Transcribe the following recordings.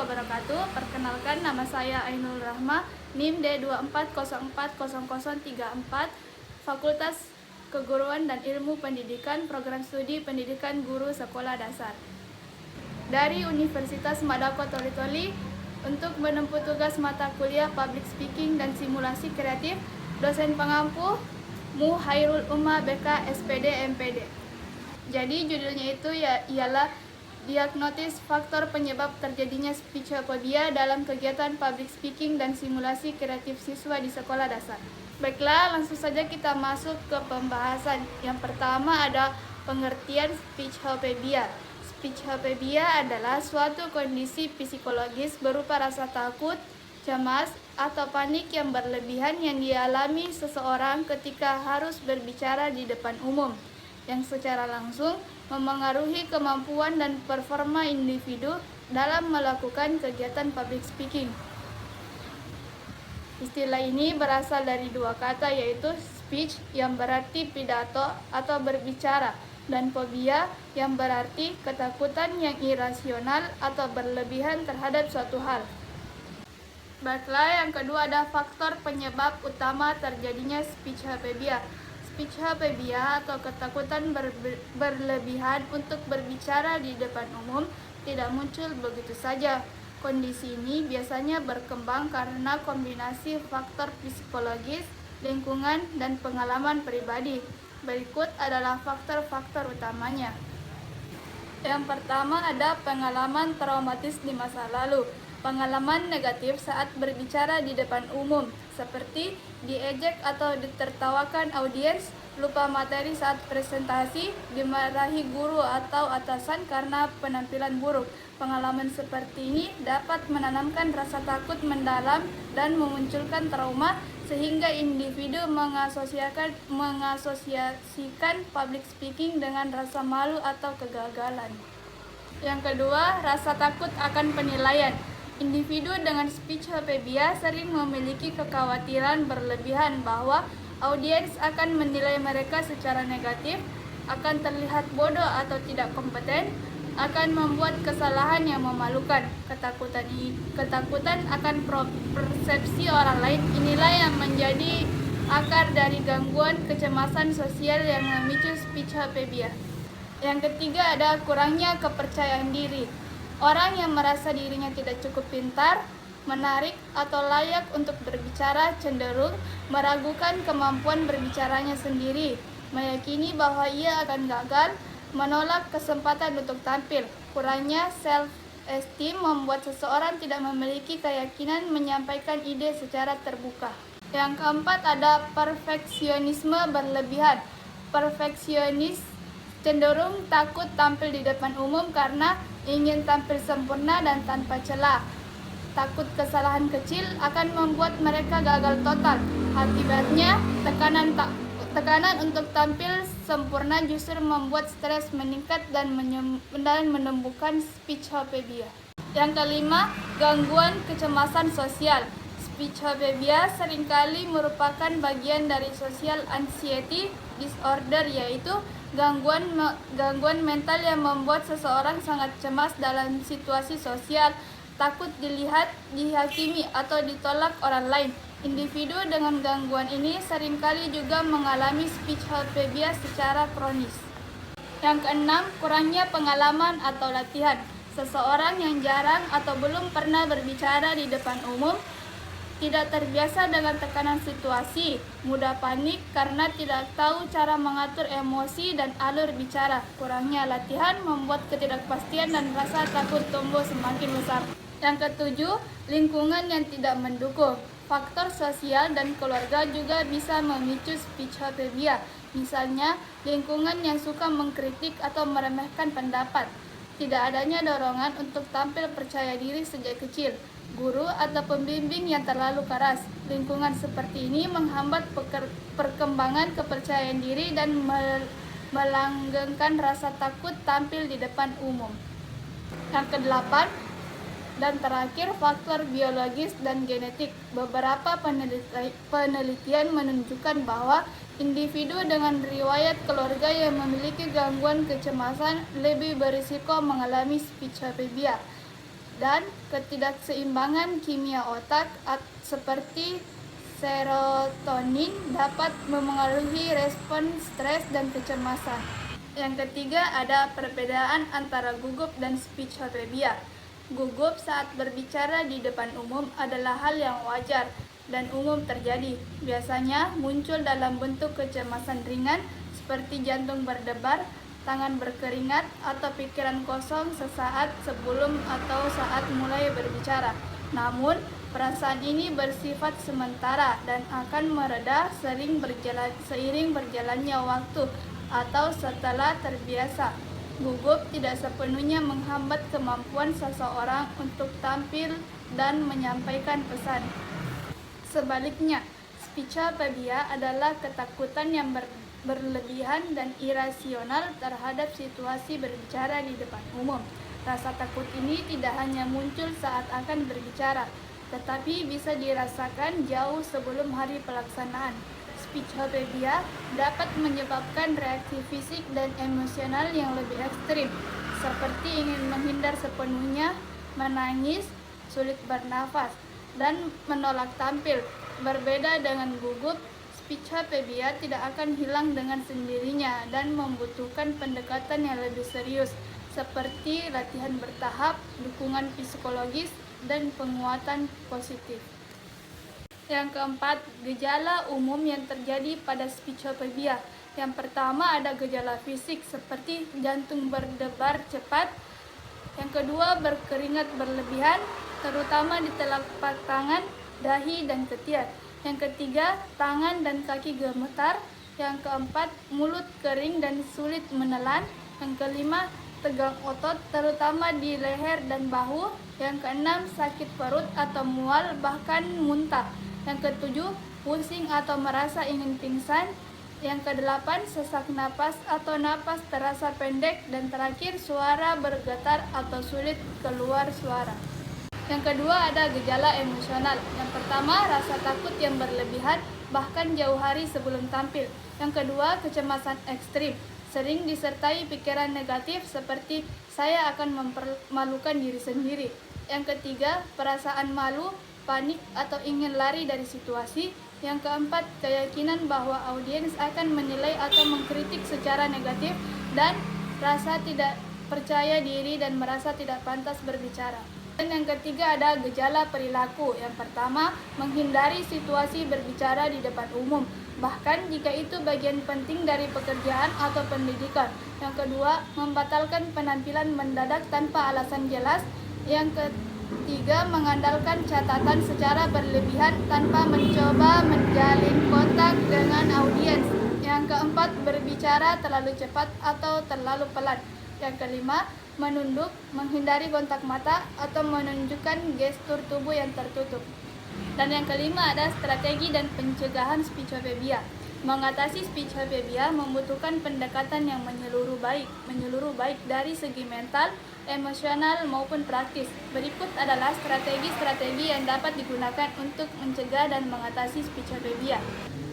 wabarakatuh. Perkenalkan, nama saya Ainul Rahma, NIM D24040034, Fakultas Keguruan dan Ilmu Pendidikan, Program Studi Pendidikan Guru Sekolah Dasar dari Universitas Madako Toli-Toli. Untuk menempuh tugas mata kuliah Public Speaking dan Simulasi Kreatif, dosen pengampu Mu Hairul Umma BK SPD MPD. Jadi judulnya itu ialah diagnosis faktor penyebab terjadinya speechophilia dalam kegiatan public speaking dan simulasi kreatif siswa di sekolah dasar. Baiklah, langsung saja kita masuk ke pembahasan. Yang pertama ada pengertian speechophilia. Speechophilia adalah suatu kondisi psikologis berupa rasa takut, cemas, atau panik yang berlebihan yang dialami seseorang ketika harus berbicara di depan umum, yang secara langsung memengaruhi kemampuan dan performa individu dalam melakukan kegiatan public speaking. Istilah ini berasal dari dua kata, yaitu speech yang berarti pidato atau berbicara, dan phobia yang berarti ketakutan yang irasional atau berlebihan terhadap suatu hal. Baiklah, yang kedua ada faktor penyebab utama terjadinya speechophilia. Speechophilia atau ketakutan berlebihan untuk berbicara di depan umum tidak muncul begitu saja. Kondisi ini biasanya berkembang karena kombinasi faktor psikologis, lingkungan, dan pengalaman pribadi. Berikut adalah faktor-faktor utamanya. Yang pertama ada pengalaman traumatis di masa lalu. Pengalaman negatif saat berbicara di depan umum, seperti diejek atau ditertawakan audiens, lupa materi saat presentasi, dimarahi guru atau atasan karena penampilan buruk. Pengalaman seperti ini dapat menanamkan rasa takut mendalam dan memunculkan trauma, sehingga individu mengasosiasikan public speaking dengan rasa malu atau kegagalan. Yang kedua, rasa takut akan penilaian. Individu dengan speechophilia sering memiliki kekhawatiran berlebihan bahwa audiens akan menilai mereka secara negatif, akan terlihat bodoh atau tidak kompeten, akan membuat kesalahan yang memalukan. Ketakutan akan persepsi orang lain inilah yang menjadi akar dari gangguan kecemasan sosial yang memicu speechophilia. Yang ketiga ada kurangnya kepercayaan diri. Orang yang merasa dirinya tidak cukup pintar, menarik, atau layak untuk berbicara cenderung meragukan kemampuan berbicaranya sendiri, meyakini bahwa ia akan gagal, menolak kesempatan untuk tampil. Kurangnya self-esteem membuat seseorang tidak memiliki keyakinan menyampaikan ide secara terbuka. Yang keempat ada perfeksionisme berlebihan. Perfeksionis cenderung takut tampil di depan umum karena ingin tampil sempurna dan tanpa celah. Takut kesalahan kecil akan membuat mereka gagal total. Akibatnya, tekanan untuk tampil sempurna justru membuat stres meningkat dan menyembuhkan speechophilia. Yang kelima, gangguan kecemasan sosial. Speechophilia seringkali merupakan bagian dari social anxiety disorder, yaitu gangguan mental yang membuat seseorang sangat cemas dalam situasi sosial, takut dilihat, dihakimi, atau ditolak orang lain. Individu dengan gangguan ini seringkali juga mengalami speechophilia secara kronis. Yang keenam, kurangnya pengalaman atau latihan. Seseorang yang jarang atau belum pernah berbicara di depan umum tidak terbiasa dengan tekanan situasi, mudah panik karena tidak tahu cara mengatur emosi dan alur bicara. Kurangnya latihan membuat ketidakpastian dan rasa takut tumbuh semakin besar. Yang ketujuh, lingkungan yang tidak mendukung. Faktor sosial dan keluarga juga bisa memicu speechophilia. Misalnya, lingkungan yang suka mengkritik atau meremehkan pendapat. Tidak adanya dorongan untuk tampil percaya diri sejak kecil. Guru atau pembimbing yang terlalu keras. Lingkungan seperti ini menghambat perkembangan kepercayaan diri dan melanggengkan rasa takut tampil di depan umum. Yang kedelapan dan terakhir, faktor biologis dan genetik. Beberapa penelitian menunjukkan bahwa individu dengan riwayat keluarga yang memiliki gangguan kecemasan lebih berisiko mengalami speechophilia. dan ketidakseimbangan kimia otak seperti serotonin dapat memengaruhi respon stres dan kecemasan. Yang ketiga ada perbedaan antara gugup dan speechophilia. Gugup saat berbicara di depan umum adalah hal yang wajar dan umum terjadi. Biasanya muncul dalam bentuk kecemasan ringan seperti jantung berdebar, tangan berkeringat, atau pikiran kosong sesaat sebelum atau saat mulai berbicara. Namun, perasaan ini bersifat sementara dan akan mereda seiring berjalannya waktu atau setelah terbiasa. Gugup tidak sepenuhnya menghambat kemampuan seseorang untuk tampil dan menyampaikan pesan. Sebaliknya, speechophilia adalah ketakutan yang berlebihan dan irasional terhadap situasi berbicara di depan umum. Rasa takut ini tidak hanya muncul saat akan berbicara, tetapi bisa dirasakan jauh sebelum hari pelaksanaan. Speechophilia dapat menyebabkan reaksi fisik dan emosional yang lebih ekstrim, seperti ingin menghindar sepenuhnya, menangis, sulit bernafas, dan menolak tampil. Berbeda dengan gugup, speechophilia tidak akan hilang dengan sendirinya dan membutuhkan pendekatan yang lebih serius, seperti latihan bertahap, dukungan psikologis, dan penguatan positif. Yang keempat, gejala umum yang terjadi pada speechophilia. Yang pertama ada gejala fisik seperti jantung berdebar cepat. Yang kedua, berkeringat berlebihan, terutama di telapak tangan, dahi, dan ketiak. Yang ketiga, tangan dan kaki gemetar. Yang keempat, mulut kering dan sulit menelan. Yang kelima, tegang otot, terutama di leher dan bahu. Yang keenam, sakit perut atau mual, bahkan muntah. Yang ketujuh, pusing atau merasa ingin pingsan. Yang kedelapan, sesak napas atau napas terasa pendek. Dan terakhir, suara bergetar atau sulit keluar suara. Yang kedua ada gejala emosional. Yang pertama, rasa takut yang berlebihan, bahkan jauh hari sebelum tampil. Yang kedua, kecemasan ekstrim, sering disertai pikiran negatif seperti saya akan mempermalukan diri sendiri. Yang ketiga, perasaan malu, panik, atau ingin lari dari situasi. Yang keempat, keyakinan bahwa audiens akan menilai atau mengkritik secara negatif, dan rasa tidak percaya diri dan merasa tidak pantas berbicara. Dan yang ketiga ada gejala perilaku. Yang pertama, menghindari situasi berbicara di depan umum, bahkan jika itu bagian penting dari pekerjaan atau pendidikan. Yang kedua, membatalkan penampilan mendadak tanpa alasan jelas. Yang ketiga, mengandalkan catatan secara berlebihan tanpa mencoba menjalin kontak dengan audiens. Yang keempat, berbicara terlalu cepat atau terlalu pelan. Yang kelima, menunduk, menghindari kontak mata, atau menunjukkan gestur tubuh yang tertutup. Dan yang kelima ada strategi dan pencegahan speechophilia. Mengatasi speechophilia membutuhkan pendekatan yang menyeluruh baik dari segi mental, emosional maupun praktis. Berikut adalah strategi-strategi yang dapat digunakan untuk mencegah dan mengatasi speechophilia.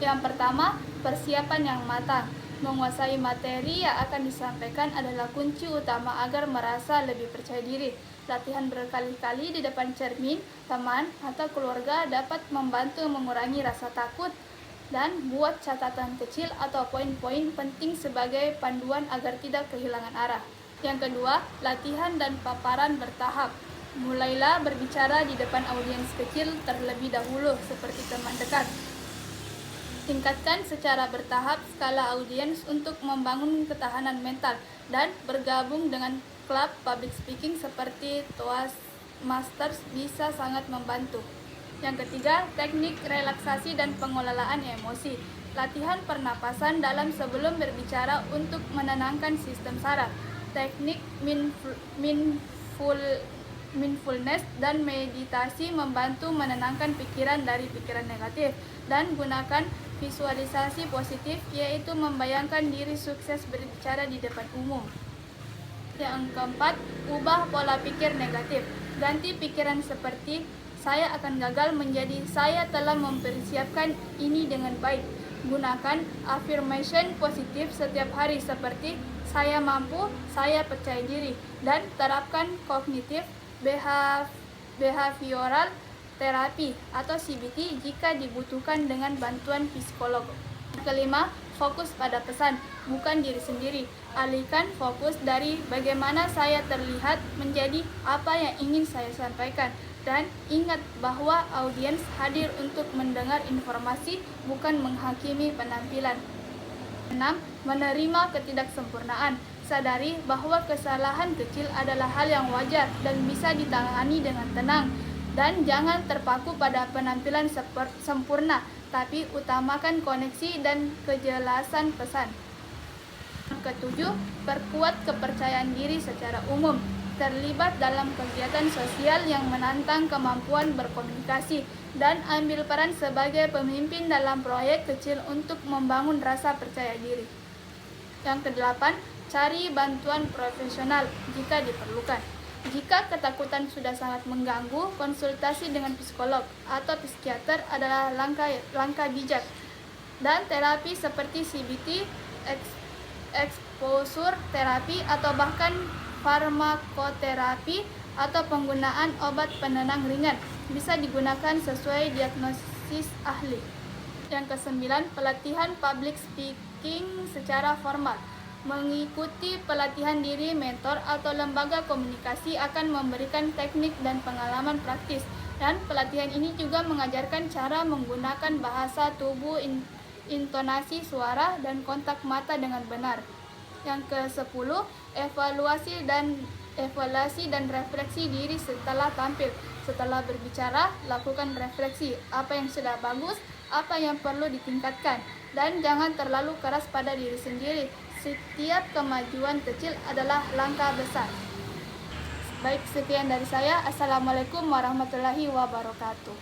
Yang pertama, persiapan yang matang. Menguasai materi yang akan disampaikan adalah kunci utama agar merasa lebih percaya diri. Latihan berkali-kali di depan cermin, teman, atau keluarga dapat membantu mengurangi rasa takut, dan buat catatan kecil atau poin-poin penting sebagai panduan agar tidak kehilangan arah. Yang kedua, latihan dan paparan bertahap. Mulailah berbicara di depan audiens kecil terlebih dahulu seperti teman dekat. Tingkatkan secara bertahap skala audiens untuk membangun ketahanan mental, dan bergabung dengan klub public speaking seperti Toastmasters bisa sangat membantu. Yang ketiga, teknik relaksasi dan pengelolaan emosi. Latihan pernapasan dalam sebelum berbicara untuk menenangkan sistem saraf. Teknik mindfulness dan meditasi membantu menenangkan pikiran dari pikiran negatif, dan gunakan visualisasi positif, yaitu membayangkan diri sukses berbicara di depan umum. Yang keempat, ubah pola pikir negatif. Ganti pikiran seperti saya akan gagal menjadi saya telah mempersiapkan ini dengan baik. Gunakan affirmation positif setiap hari seperti saya mampu, saya percaya diri, dan terapkan kognitif behavioral terapi atau CBT jika dibutuhkan dengan bantuan psikolog. Kelima, fokus pada pesan, bukan diri sendiri. Alihkan fokus dari bagaimana saya terlihat menjadi apa yang ingin saya sampaikan. Dan ingat bahwa audiens hadir untuk mendengar informasi, bukan menghakimi penampilan. 6. Menerima ketidaksempurnaan. Sadari bahwa kesalahan kecil adalah hal yang wajar dan bisa ditangani dengan tenang. Dan jangan terpaku pada penampilan sempurna, tapi utamakan koneksi dan kejelasan pesan. Ketujuh, perkuat kepercayaan diri secara umum. Terlibat dalam kegiatan sosial yang menantang kemampuan berkomunikasi dan ambil peran sebagai pemimpin dalam proyek kecil untuk membangun rasa percaya diri. Yang kedelapan, cari bantuan profesional jika diperlukan. Jika ketakutan sudah sangat mengganggu, konsultasi dengan psikolog atau psikiater adalah langkah bijak. Dan terapi seperti CBT, exposure terapi, atau bahkan farmakoterapi atau penggunaan obat penenang ringan bisa digunakan sesuai diagnosis ahli. Yang kesembilan, pelatihan public speaking secara formal. Mengikuti pelatihan diri mentor atau lembaga komunikasi akan memberikan teknik dan pengalaman praktis, dan pelatihan ini juga mengajarkan cara menggunakan bahasa tubuh, intonasi suara, dan kontak mata dengan benar. Yang ke-10, evaluasi dan refleksi diri setelah tampil. Setelah berbicara, lakukan refleksi, apa yang sudah bagus, apa yang perlu ditingkatkan, dan jangan terlalu keras pada diri sendiri. Setiap kemajuan kecil adalah langkah besar. Baik, sekian dari saya. Assalamualaikum warahmatullahi wabarakatuh.